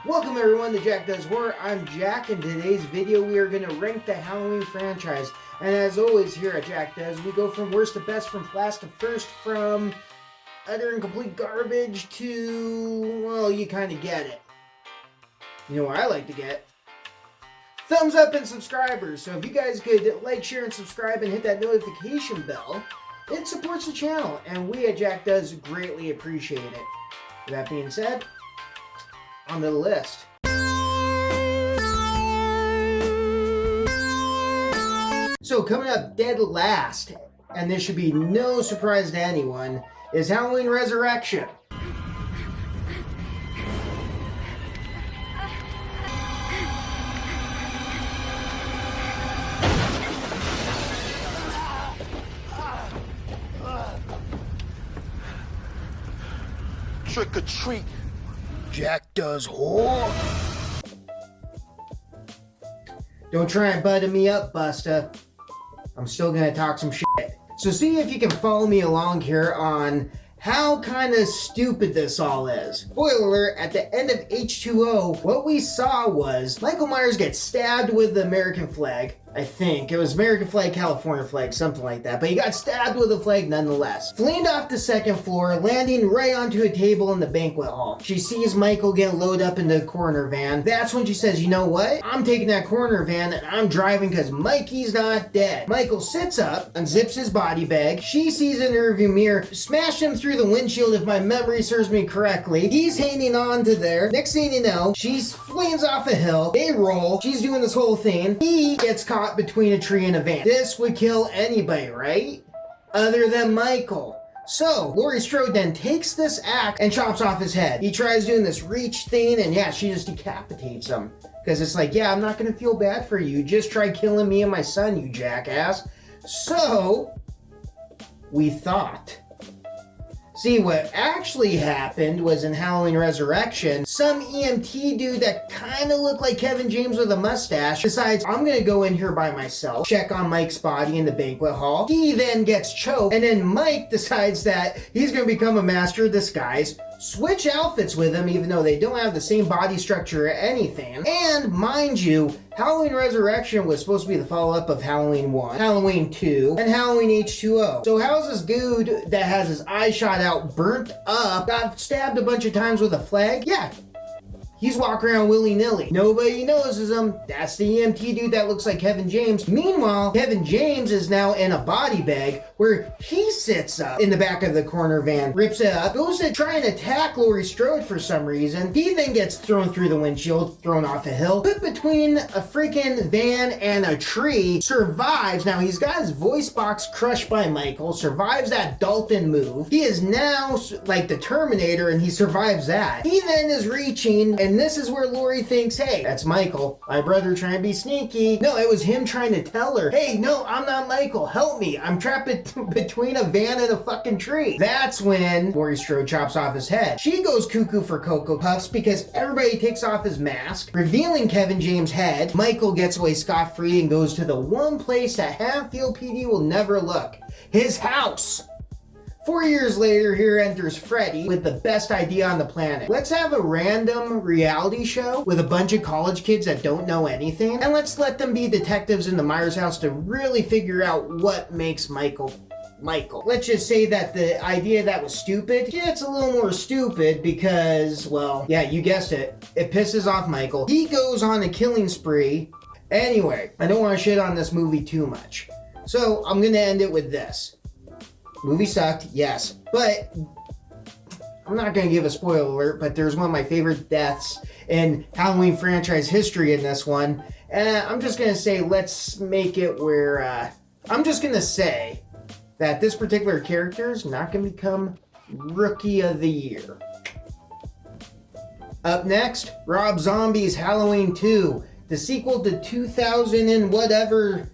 Welcome everyone to Jack Does Horror. I'm Jack. In today's video we are going to rank the Halloween franchise. And as always here at Jack Does, we go from worst to best, from last to first, from utter and complete garbage to, well, you kind of get it. You know what I like to get? Thumbs up and subscribers. So if you guys could like, share, and subscribe and hit that notification bell, it supports the channel. And we at Jack Does greatly appreciate it. With that being said, on the list. So coming up dead last, and this should be no surprise to anyone, is Halloween Resurrection. Trick or treat. Jack Does Horror. Don't try and butter me up, Busta. I'm still gonna talk some shit. So see if you can follow me along here on how kind of stupid this all is. Spoiler alert, at the end of H2O, what we saw was Michael Myers get stabbed with the American flag. I think it was American flag, California flag, something like that. But he got stabbed with a flag nonetheless. Fleeing off the second floor, landing right onto a table in the banquet hall. She sees Michael get loaded up in the coroner van. That's when she says, you know what? I'm taking that coroner van and I'm driving because Mikey's not dead. Michael sits up, unzips his body bag. She sees in the rearview mirror, smashed him through the windshield if my memory serves me correctly. He's hanging on to there. Next thing you know, she flings off a hill. They roll. She's doing this whole thing. He gets caught between a tree and a van. This would kill anybody, right? Other than Michael. So, Laurie Strode then takes this axe and chops off his head. He tries doing this reach thing, and yeah, she just decapitates him. Because it's like, yeah, I'm not going to feel bad for you. Just try killing me and my son, you jackass. So, we thought. See, what actually happened was in Halloween Resurrection, some EMT dude that kind of looked like Kevin James with a mustache decides, I'm going to go in here by myself, check on Mike's body in the banquet hall. He then gets choked, and then Mike decides that he's going to become a master of disguise, switch outfits with him, even though they don't have the same body structure or anything. And mind you, Halloween Resurrection was supposed to be the follow-up of Halloween 1, Halloween 2, and Halloween H2O. So how's this dude that has his eyes shot out, burnt up, got stabbed a bunch of times with a flag? Yeah. He's walking around willy-nilly. Nobody notices him. That's the EMT dude that looks like Kevin James. Meanwhile, Kevin James is now in a body bag where he sits up in the back of the corner van, rips it up, goes to try and attack Laurie Strode for some reason. He then gets thrown through the windshield, thrown off a hill, put between a freaking van and a tree, survives. Now, he's got his voice box crushed by Michael, survives that Dalton move. He is now like the Terminator, and he survives that. He then is reaching, and this is where Laurie thinks, hey, that's Michael. My brother trying to be sneaky. No, it was him trying to tell her, hey, no, I'm not Michael. Help me. I'm trapped between a van and a fucking tree. That's when Laurie Strode chops off his head. She goes cuckoo for Cocoa Puffs because everybody takes off his mask, revealing Kevin James' head. Michael gets away scot-free and goes to the one place that Hatfield PD will never look. His house. 4 years later, here enters Freddy with the best idea on the planet. Let's have a random reality show with a bunch of college kids that don't know anything, and let's let them be detectives in the Myers house to really figure out what makes Michael. Let's just say that the idea that was stupid gets a little more stupid because, well, yeah, you guessed it. It pisses off Michael. He goes on a killing spree. Anyway, I don't want to shit on this movie too much. So I'm going to end it with this. Movie sucked, yes, but I'm not going to give a spoiler alert, but there's one of my favorite deaths in Halloween franchise history in this one. And I'm just going to say, let's make it where, I'm just going to say that this particular character is not going to become Rookie of the Year. Up next, Rob Zombie's Halloween 2, the sequel to 2000 and whatever,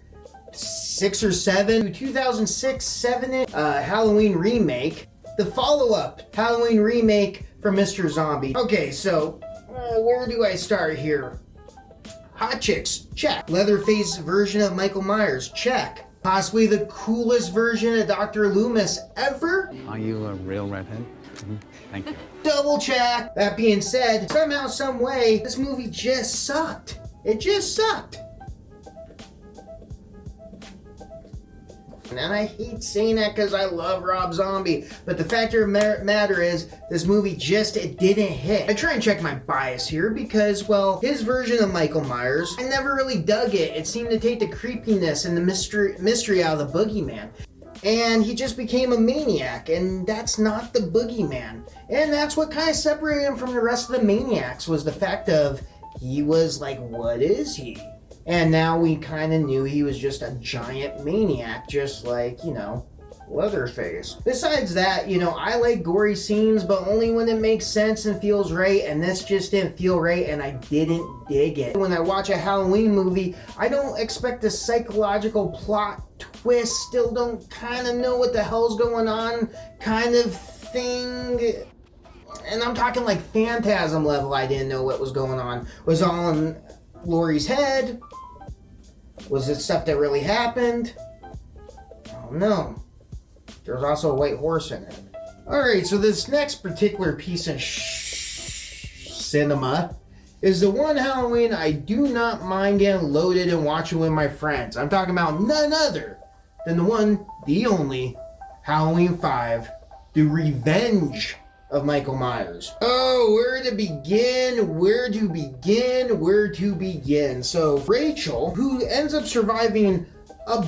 6 or 7, 2006-7 Halloween remake. The follow-up Halloween remake for Mr. Zombie. Okay, so where do I start here? Hot chicks, check. Leatherface version of Michael Myers, check. Possibly the coolest version of Dr. Loomis ever? Are you a real redhead? Thank you. Double check. That being said, somehow, some way, this movie just sucked. It just sucked. And I hate saying that because I love Rob Zombie, but the fact of the matter is, this movie it didn't hit. I try and check my bias here because, well, his version of Michael Myers, I never really dug it. It seemed to take the creepiness and the mystery out of the boogeyman. And he just became a maniac, and that's not the boogeyman. And that's what kind of separated him from the rest of the maniacs, was the fact of, he was like, what is he? And now we kind of knew he was just a giant maniac, just like, you know, Leatherface. Besides that, you know, I like gory scenes, but only when it makes sense and feels right, and this just didn't feel right, and I didn't dig it. When I watch a Halloween movie, I don't expect a psychological plot twist, still don't kind of know what the hell's going on kind of thing. And I'm talking like Phantasm level, I didn't know what was going on. Was all in Laurie's head? Was it stuff that really happened? Oh no. There's also a white horse in it. Alright, so this next particular piece of cinema is the one Halloween I do not mind getting loaded and watching with my friends. I'm talking about none other than the one, the only, Halloween 5, The Revenge of Michael Myers. Oh, where to begin? So Rachel, who ends up surviving a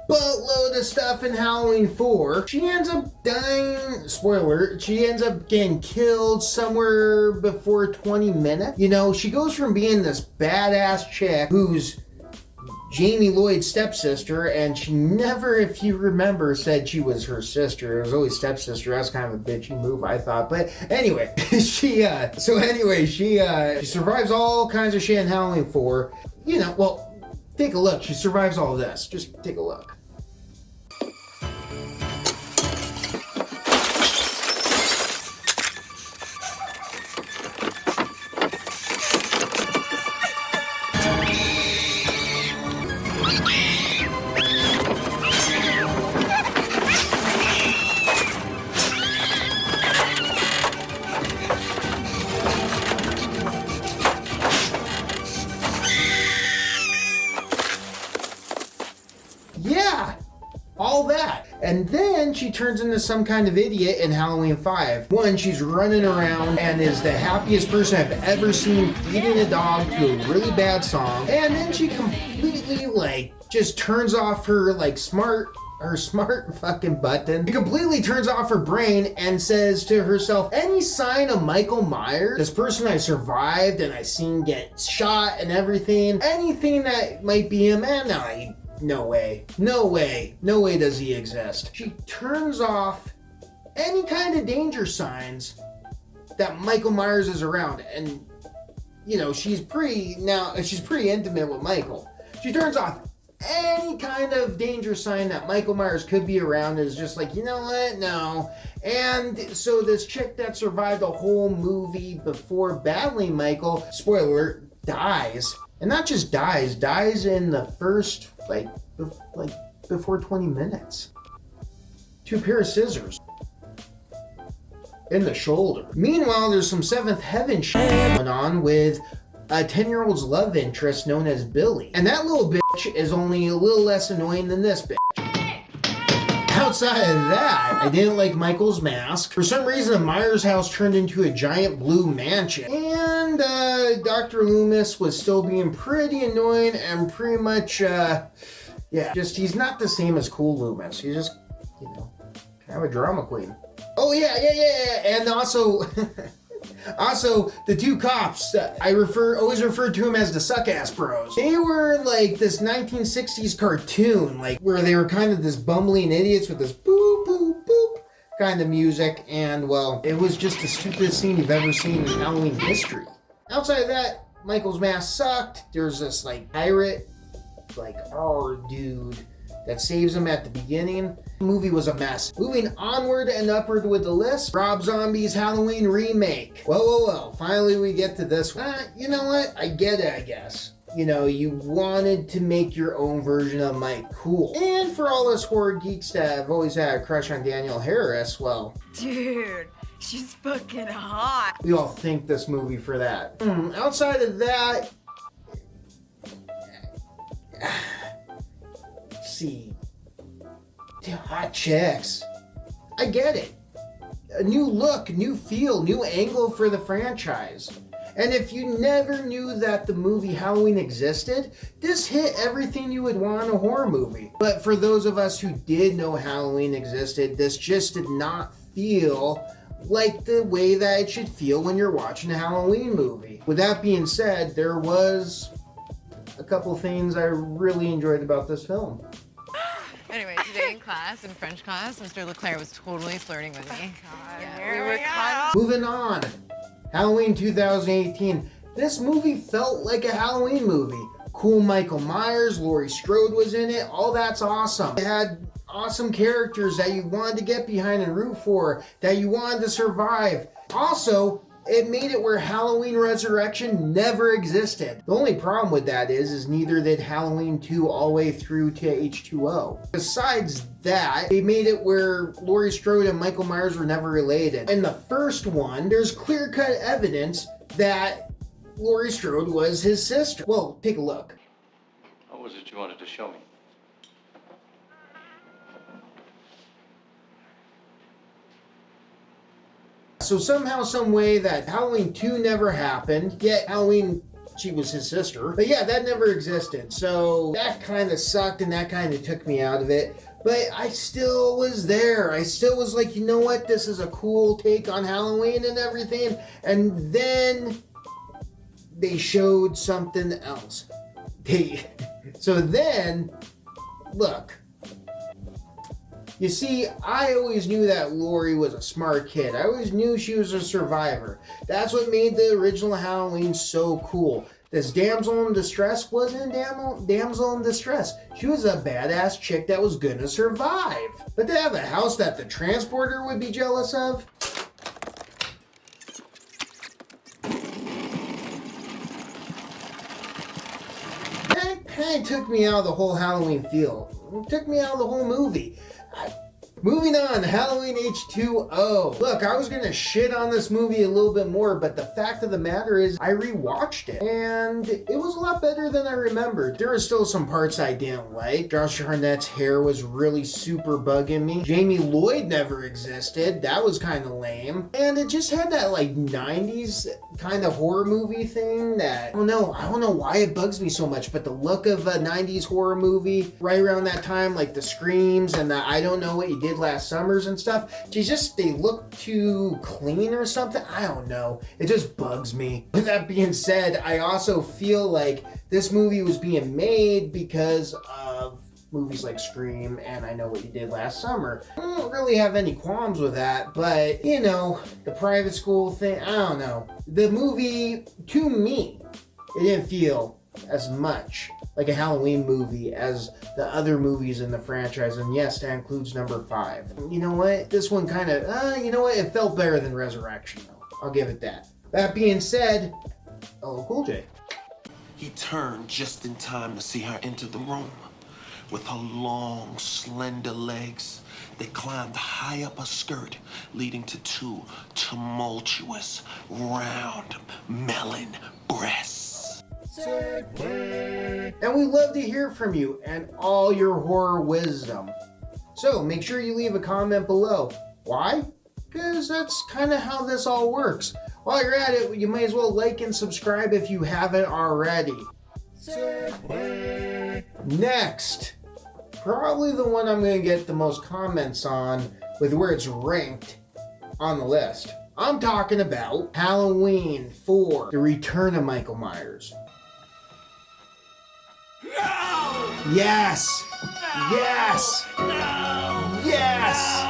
buttload of stuff in Halloween 4, she ends up dying, spoiler, she ends up getting killed somewhere before 20 minutes. You know, she goes from being this badass chick who's Jamie Lloyd's stepsister, and she never, if you remember, said she was her sister. It was always stepsister. That's kind of a bitchy move, I thought. But anyway, she survives all kinds of shit in Halloween 4. You know, well, take a look. She survives all this. Just take a look. Yeah, all that. And then she turns into some kind of idiot in Halloween 5. One, she's running around and is the happiest person I've ever seen feeding a dog to a really bad song. And then she completely, like, just turns off her, like, smart fucking button. She completely turns off her brain and says to herself, any sign of Michael Myers, this person I survived and I seen get shot and everything, anything that might be him, and no way does he exist. She turns off any kind of danger signs that Michael Myers is around, and you know, she's pretty intimate with Michael. She turns off any kind of danger sign that Michael Myers could be around, is just like, you know what, no. And so this chick that survived the whole movie before battling Michael, spoiler, dies. And not just dies in the first, like before 20 minutes. 2 pair of scissors. In the shoulder. Meanwhile, there's some Seventh Heaven shit going on with a 10-year-old's love interest known as Billy. And that little bitch is only a little less annoying than this bitch. Outside of that, I didn't like Michael's mask. For some reason, the Myers house turned into a giant blue mansion. And Dr. Loomis was still being pretty annoying and pretty much, just he's not the same as Cool Loomis. He's just, you know, kind of a drama queen. Oh, yeah. And also, the 2 cops, I always referred to them as the suck-ass bros. They were like this 1960s cartoon, like where they were kind of this bumbling idiots with this boop, boop, boop kind of music. And, well, it was just the stupidest scene you've ever seen in Halloween history. Outside of that, Michael's mask sucked. There's this, like, pirate, like, dude that saves him at the beginning. The movie was a mess. Moving onward and upward with the list, Rob Zombie's Halloween remake. Well, finally we get to this one. You know what? I get it, I guess. You know, you wanted to make your own version of Mike cool. And for all us horror geeks that have always had a crush on Daniel Harris, well... Dude, She's fucking hot. We all think this movie for that. Outside of that, see, hot chicks. I get it. A new look, new feel, new angle for the franchise. And if you never knew that the movie Halloween existed, this hit everything you would want in a horror movie. But for those of us who did know Halloween existed, this just did not feel like the way that it should feel when you're watching a Halloween movie. With that being said, there was a couple things I really enjoyed about this film. Anyway, today in class, in French class, Mr. Leclerc was totally flirting with me. Moving on. Halloween 2018. This movie felt like a Halloween movie. Cool Michael Myers, Laurie Strode was in it. All that's awesome. It had awesome characters that you wanted to get behind and root for, that you wanted to survive. Also, it made it where Halloween Resurrection never existed. The only problem with that is neither did Halloween 2 all the way through to H2O. Besides that, they made it where Laurie Strode and Michael Myers were never related. In the first one, there's clear-cut evidence that Laurie Strode was his sister. Well, take a look. What was it you wanted to show me? So somehow, some way that Halloween 2 never happened, yet Halloween, she was his sister. But yeah, that never existed. So that kind of sucked and that kind of took me out of it. But I still was there. I still was like, you know what? This is a cool take on Halloween and everything. And then they showed something else. So then, look. You see, I always knew that Laurie was a smart kid. I always knew she was a survivor. That's what made the original Halloween so cool. This damsel in distress wasn't a damsel in distress. She was a badass chick that was gonna survive. But to have a house that the transporter would be jealous of? That kind of took me out of the whole Halloween feel. It took me out of the whole movie. Moving on, Halloween H2O. Look, I was gonna shit on this movie a little bit more, but the fact of the matter is I rewatched it, and it was a lot better than I remembered. There were still some parts I didn't like. Josh Hartnett's hair was really super bugging me. Jamie Lloyd never existed. That was kind of lame. And it just had that like 90s kind of horror movie thing that, I don't know why it bugs me so much, but the look of a 90s horror movie right around that time, like the screams and the I don't know what you did last summers and stuff, they look too clean or something. I don't know. It just bugs me. With that being said, I also feel like this movie was being made because of movies like Scream and I Know What You Did Last Summer. I don't really have any qualms with that, but you know, the private school thing, I don't know. The movie, to me, it didn't feel as much like a Halloween movie as the other movies in the franchise, and yes, that includes number 5. You know what? This one kind of, it felt better than Resurrection, though. I'll give it that. That being said, LL Cool J. He turned just in time to see her enter the room. With her long, slender legs, they climbed high up her skirt, leading to 2 tumultuous, round, melon breasts. And we love to hear from you and all your horror wisdom. So make sure you leave a comment below. Why? Because that's kind of how this all works. While you're at it, you might as well like and subscribe if you haven't already. Next, probably the one I'm going to get the most comments on with where it's ranked on the list. I'm talking about Halloween 4, The Return of Michael Myers. No! Yes! No! Yes! No! Yes!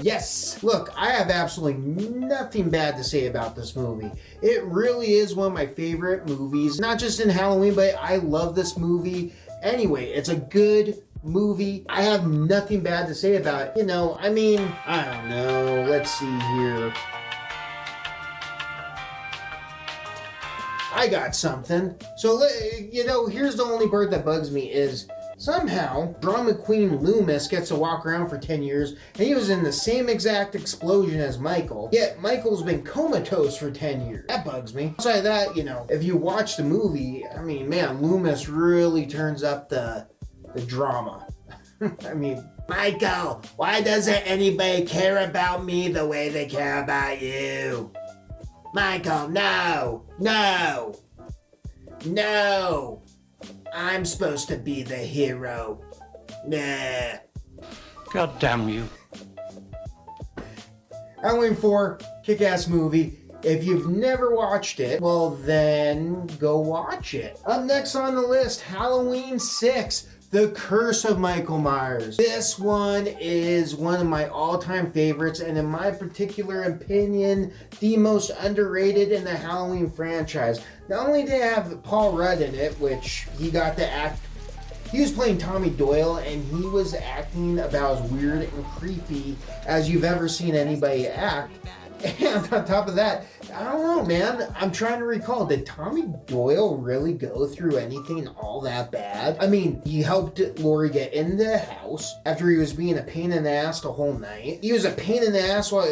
Yes! Look, I have absolutely nothing bad to say about this movie. It really is one of my favorite movies, not just in Halloween, but I love this movie. Anyway, it's a good movie. I have nothing bad to say about it. I don't know. Let's see here. I got something. So, here's the only part that bugs me is Somehow, drama queen Loomis gets to walk around for 10 years, and he was in the same exact explosion as Michael, yet Michael's been comatose for 10 years. That bugs me. Outside of that, if you watch the movie, I mean, man, Loomis really turns up the drama. I mean, Michael, why doesn't anybody care about me the way they care about you? Michael, no! I'm supposed to be the hero. Nah. God damn you. Halloween 4, kick-ass movie. If you've never watched it, well then go watch it. Up next on the list, Halloween 6, The Curse of Michael Myers. This one is one of my all-time favorites, and in my particular opinion, the most underrated in the Halloween franchise. Not only did it have Paul Rudd in it, which he got to act, he was playing Tommy Doyle, and he was acting about as weird and creepy as you've ever seen anybody act. And on top of that, I don't know, man. I'm trying to recall, did Tommy Doyle really go through anything all that bad? I mean, he helped Laurie get in the house after he was being a pain in the ass the whole night. He was a pain in the ass while,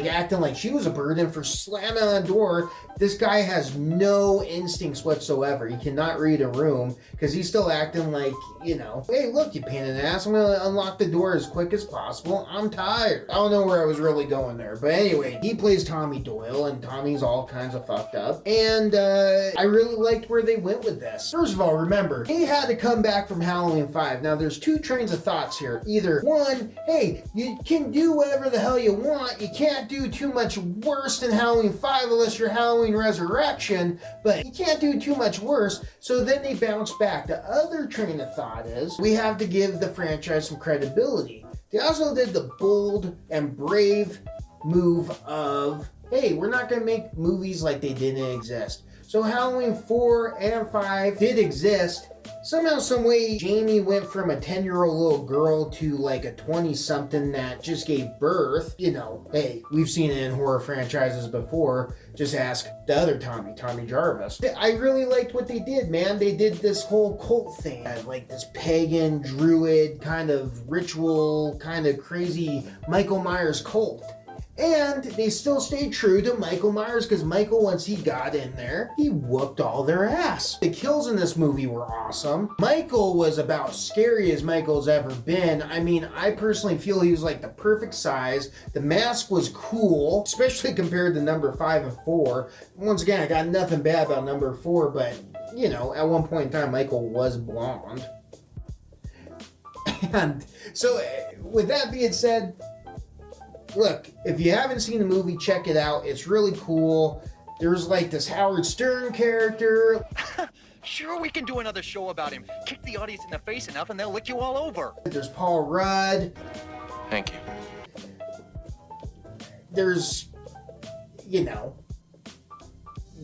acting like she was a burden for slamming on the door. This guy has no instincts whatsoever. He cannot read a room because he's still acting like, hey, look, you pain in the ass. I'm going to unlock the door as quick as possible. I'm tired. I don't know where I was really going there. But anyway, he plays Tommy Doyle, and Tommy's all kinds of fucked up. And I really liked where they went with this. First of all, remember, he had to come back from Halloween 5. Now, there's two trains of thoughts here. Either one, hey, you can do whatever the hell you want. You can't do too much worse than Halloween 5 unless you're Halloween Resurrection, but you can't do too much worse. So then they bounce back. The other train of thought is we have to give the franchise some credibility. They also did the bold and brave move of, hey, we're not going to make movies like they didn't exist. So Halloween 4 and 5 did exist. Somehow, some way, Jamie went from a 10-year-old little girl to like a 20-something that just gave birth. Hey, we've seen it in horror franchises before. Just ask the other Tommy Jarvis. I really liked what they did, man. They did this whole cult thing, like this pagan, druid, kind of ritual, kind of crazy Michael Myers cult. And they still stayed true to Michael Myers because Michael, once he got in there, he whooped all their ass. The kills in this movie were awesome. Michael was about as scary as Michael's ever been. I mean, I personally feel he was like the perfect size. The mask was cool, especially compared to number 5 and 4. Once again, I got nothing bad about number 4, but, at one point in time, Michael was blonde. And so, with that being said, look, if you haven't seen the movie, check it out. It's really cool. There's like this Howard Stern character. Sure, we can do another show about him. Kick the audience in the face enough and they'll lick you all over. There's Paul Rudd. Thank you. There's,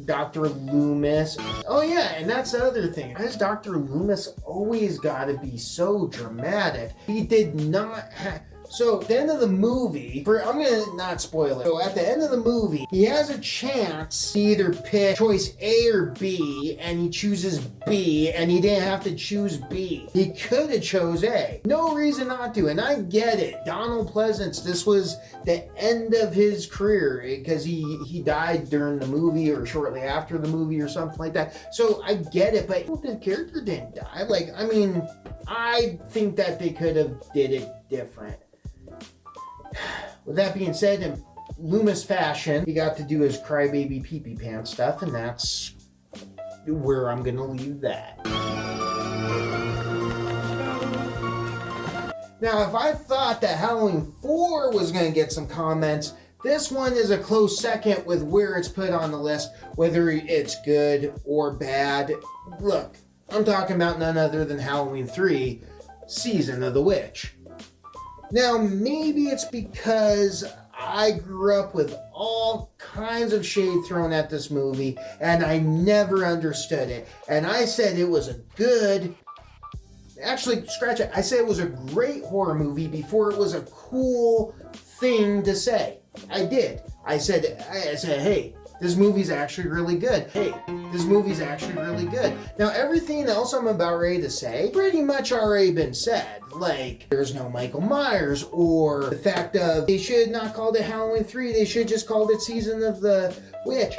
Dr. Loomis. Oh yeah, and that's the other thing. Why has Dr. Loomis always got to be so dramatic? He did not have... So, at the end of the movie, I'm going to not spoil it. So, at the end of the movie, he has a chance to either pick choice A or B, and he chooses B, and he didn't have to choose B. He could have chose A. No reason not to, and I get it. Donald Pleasance, this was the end of his career, because he died during the movie or shortly after the movie or something like that. So, I get it, but the character didn't die. I think that they could have did it different. With that being said, in Loomis fashion, he got to do his crybaby pee-pee pants stuff, and that's where I'm going to leave that. Now, if I thought that Halloween 4 was going to get some comments, this one is a close second with where it's put on the list, whether it's good or bad. Look, I'm talking about none other than Halloween 3, Season of the Witch. Now, maybe it's because I grew up with all kinds of shade thrown at this movie, and I never understood it. And I said it was a good... Actually, scratch it. I said it was a great horror movie before it was a cool thing to say. I did. I said, hey, this movie's actually really good. Hey, this movie's actually really good. Now, everything else I'm about ready to say, pretty much already been said. Like, there's no Michael Myers, or the fact of they should not called it Halloween 3, they should just called it Season of the Witch.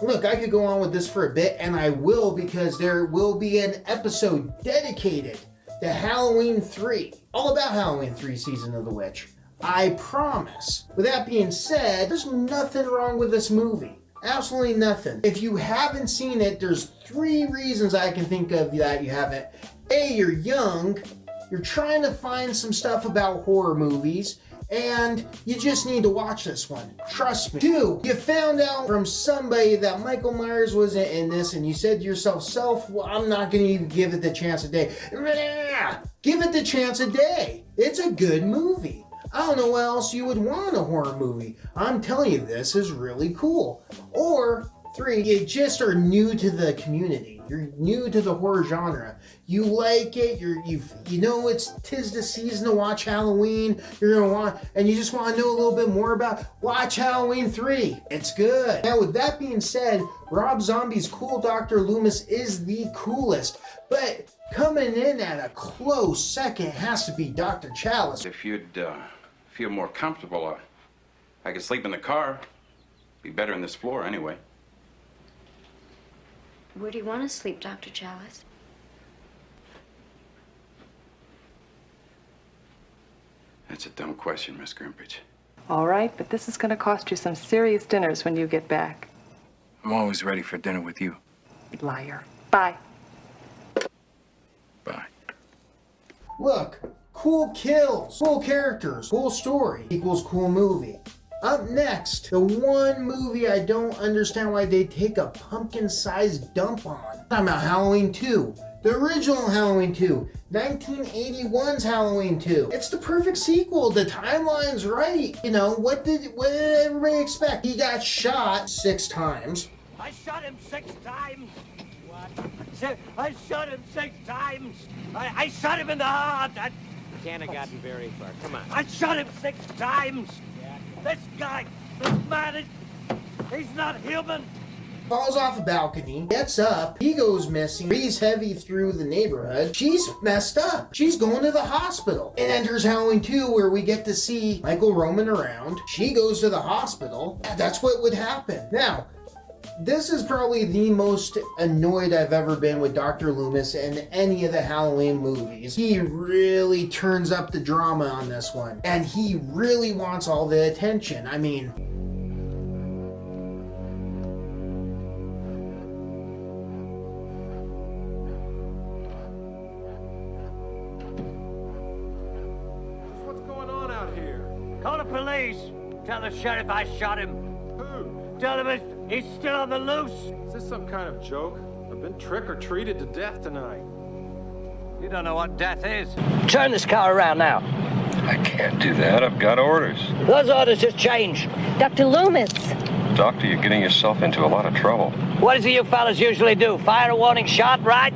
Look, I could go on with this for a bit, and I will, because there will be an episode dedicated to Halloween 3. All about Halloween 3 Season of the Witch. I promise. With that being said, there's nothing wrong with this movie. Absolutely nothing. If you haven't seen it, there's 3 reasons I can think of that you haven't. A, you're young, you're trying to find some stuff about horror movies, and you just need to watch this one. Trust me. 2, you found out from somebody that Michael Myers wasn't in this, and you said to yourself, well, I'm not going to even give it the chance a day. Give it the chance a day. It's a good movie. I don't know what else you would want in a horror movie. I'm telling you, this is really cool. Or 3, you just are new to the community. You're new to the horror genre. You like it. You know tis the season to watch Halloween. You're gonna want, and you just want to know a little bit more about. Watch Halloween 3. It's good. Now, with that being said, Rob Zombie's cool Dr. Loomis is the coolest, but coming in at a close second has to be Dr. Chalice. If you'd feel more comfortable, I could sleep in the car. Be better on this floor anyway. Where do you want to sleep, Dr. Chalice? That's a dumb question, Miss Grimbridge. All right, but this is going to cost you some serious dinners when you get back. I'm always ready for dinner with you. Liar. Bye. Bye. Look, cool kills, cool characters, cool story equals cool movie. Up next, the one movie I don't understand why they take a pumpkin-sized dump on. I'm talking about Halloween 2. The original Halloween 2. 1981's Halloween 2. It's the perfect sequel. The timeline's right. You know, what did everybody expect? He got shot 6 times. I shot him 6 times. What? I shot him 6 times. I shot him in the heart. Can't have gotten very far. Come on. I shot him 6 times. This guy, this man, he's not human. Falls off a balcony, gets up, he goes missing, breathes heavy through the neighborhood. She's messed up. She's going to the hospital. It enters Halloween 2 where we get to see Michael roaming around. She goes to the hospital. That's what would happen. Now, this is probably the most annoyed I've ever been with Dr. Loomis in any of the Halloween movies. He really turns up the drama on this one. And he really wants all the attention. I mean... What's going on out here? Call the police. Tell the sheriff I shot him. Who? Tell him he's still on the loose. Is this some kind of joke? I've been trick-or-treated to death tonight. You don't know what death is. Turn this car around now. I can't do that. I've got orders. Those orders just changed. Dr. Loomis. Doctor, you're getting yourself into a lot of trouble. What is it you fellas usually do? Fire a warning shot, right?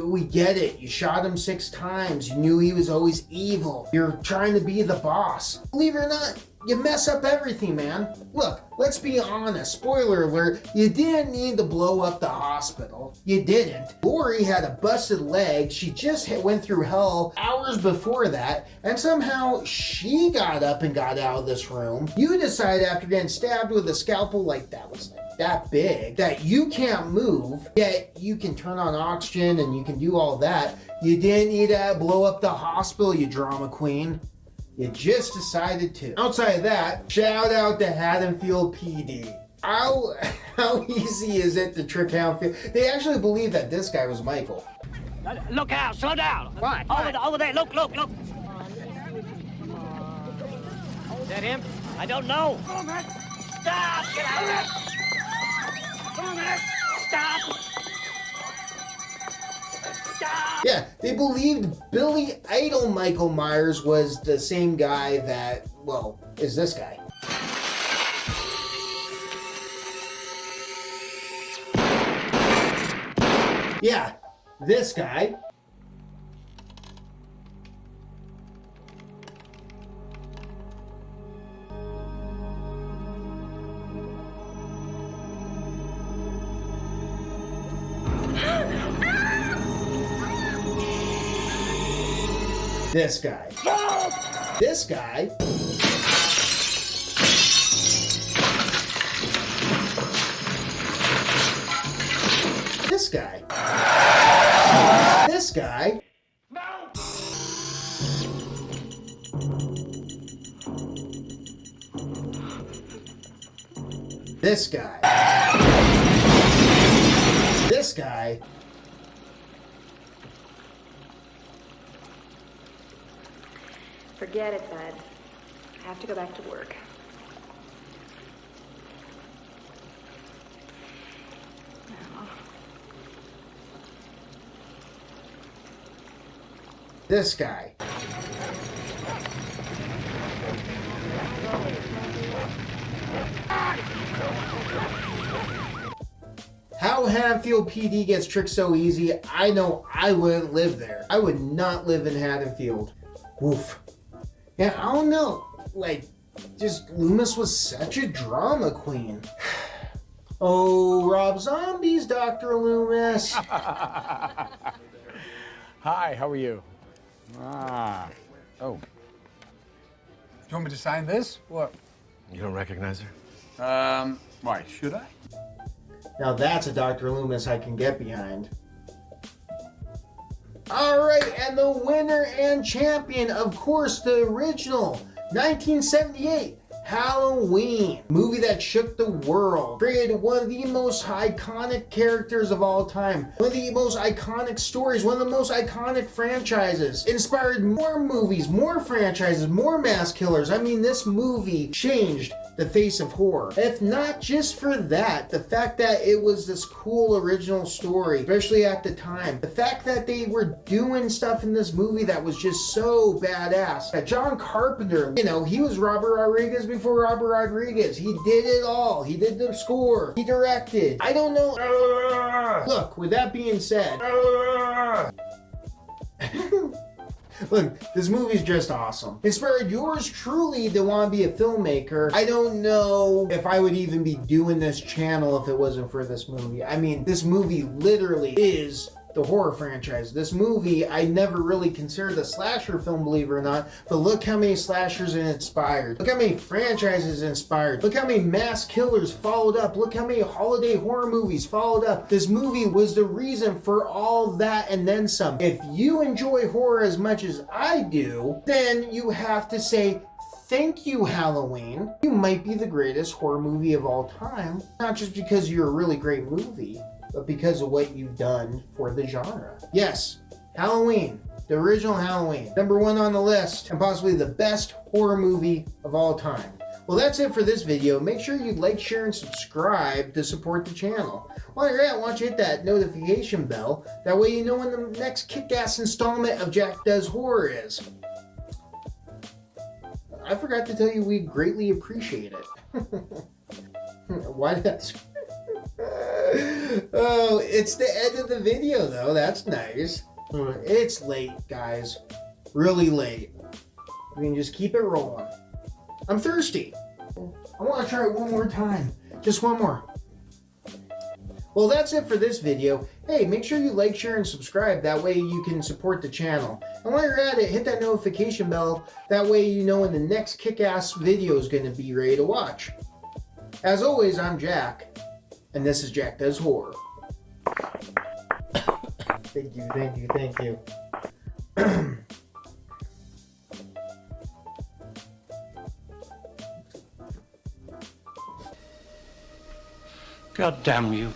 We get it. You shot him 6 times. You knew he was always evil. You're trying to be the boss. Believe it or not, you mess up everything, man. Look, let's be honest. Spoiler alert, you didn't need to blow up the hospital. You didn't. Lori had a busted leg. She just went through hell hours before that, and somehow she got up and got out of this room. You decided after getting stabbed with a scalpel like that was that big, that you can't move, yet you can turn on oxygen and you can do all that. You didn't need to blow up the hospital, you drama queen. You just decided to. Outside of that, shout out to Haddonfield PD. How easy is it to trick Haddonfield? They actually believe that this guy was Michael. Look out, slow down. What? Over there, look. Is that him? I don't know. Stop, get out of there. Stop. Stop. Yeah, they believed Billy Idol Michael Myers was the same guy that, well, is this guy. Yeah, this guy. This guy. This guy. This guy. This guy. This guy. This guy. Forget it, bud. I have to go back to work. This guy. How Haddonfield PD gets tricked so easy, I know I wouldn't live there. I would not live in Haddonfield. Woof. Yeah, I don't know. Like, just Loomis was such a drama queen. Oh, Rob Zombie's Dr. Loomis. Hi, how are you? Oh. Do you want me to sign this? What? You don't recognize her? Why, should I? Now that's a Dr. Loomis I can get behind. Alright, and the winner and champion, of course, the original 1978 Halloween, movie that shook the world, created one of the most iconic characters of all time, one of the most iconic stories, one of the most iconic franchises, inspired more movies, more franchises, more mass killers. I mean, this movie changed the face of horror. If not just for that, the fact that it was this cool original story, especially at the time, the fact that they were doing stuff in this movie that was just so badass. That John Carpenter, you know, he was Robert Rodriguez before Robert Rodriguez. He did it all. He did the score. He directed. I don't know. Look, with that being said, look, this movie's just awesome. Inspired yours truly to want to be a filmmaker. I don't know if I would even be doing this channel if it wasn't for this movie. I mean, this movie literally is the horror franchise. This movie, I never really considered a slasher film, believe it or not, but look how many slashers it inspired. Look how many franchises it inspired. Look how many mass killers followed up. Look how many holiday horror movies followed up. This movie was the reason for all that and then some. If you enjoy horror as much as I do, then you have to say, thank you, Halloween. You might be the greatest horror movie of all time. Not just because you're a really great movie, but because of what you've done for the genre. Yes, Halloween, the original Halloween, #1 on the list, and possibly the best horror movie of all time. Well, that's it for this video. Make sure you like, share, and subscribe to support the channel. While you're at, why don't you hit that notification bell? That way you know when the next kick-ass installment of Jack Does Horror is. I forgot to tell you we greatly appreciate it. Why did I... Oh, it's the end of the video though. That's nice. It's late, guys. Really late. We can just keep it rolling. I'm thirsty. I want to try it one more time. Just one more. Well, that's it for this video. Hey, make sure you like, share, and subscribe. That way you can support the channel. And while you're at it, hit that notification bell. That way you know when the next kick-ass video is going to be ready to watch. As always, I'm Jack. And this is Jack Does Horror. Thank you, thank you, thank you. God damn you.